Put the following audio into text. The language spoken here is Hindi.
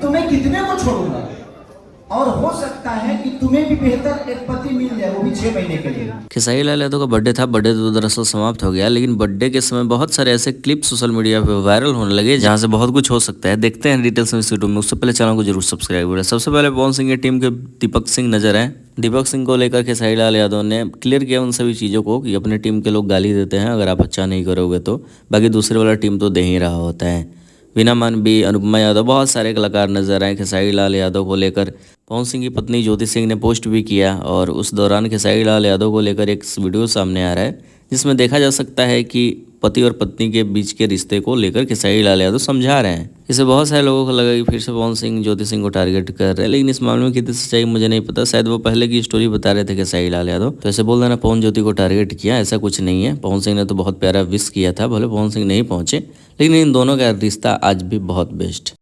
तुम्हें कितने को छोड़ूंगा, और हो सकता है कि तुम्हें भी बेहतर एक पति मिल जाए, वो भी 6 महीने के लिए। खेसारी लाल यादव का बर्थडे था। बर्थडे तो दरअसल समाप्त हो गया, लेकिन बर्थडे के समय बहुत सारे ऐसे क्लिप सोशल मीडिया पे वायरल होने लगे जहां से बहुत कुछ हो सकता है। देखते हैं डिटेल्स में इस वीडियो में। उससे पहले चैनल को जरूर सब्सक्राइब करें। सबसे पहले पवन सिंह की टीम के दीपक सिंह नजर आए। दीपक सिंह को लेकर खेसारी लाल यादव ने क्लियर किया उन सभी चीज़ों को कि अपनी टीम के लोग गाली देते हैं अगर आप अच्छा नहीं करोगे तो, बाकी दूसरे वाला टीम तो दे ही रहा होता है। वीना मानवी, अनुपमा यादव, बहुत सारे कलाकार नजर आए खेसारी लाल यादव को लेकर। पवन सिंह की पत्नी ज्योति सिंह ने पोस्ट भी किया और उस दौरान खेसारी लाल यादव को लेकर एक वीडियो सामने आ रहा है जिसमें देखा जा सकता है कि पति और पत्नी के बीच के रिश्ते को लेकर खेसारी लाल यादव समझा रहे हैं। इससे बहुत सारे लोगों को लगा कि फिर से पवन सिंह ज्योति सिंह को टारगेट कर रहे हैं, लेकिन इस मामले में कितनी सच्चाई मुझे नहीं पता। शायद वो पहले की स्टोरी बता रहे थे खेसारी लाल यादव, तो ऐसे बोल देना पवन ज्योति को टारगेट किया, ऐसा कुछ नहीं है। पवन सिंह ने तो बहुत प्यारा विश किया था, भले पवन सिंह नहीं पहुंचे, लेकिन इन दोनों का रिश्ता आज भी बहुत बेस्ट।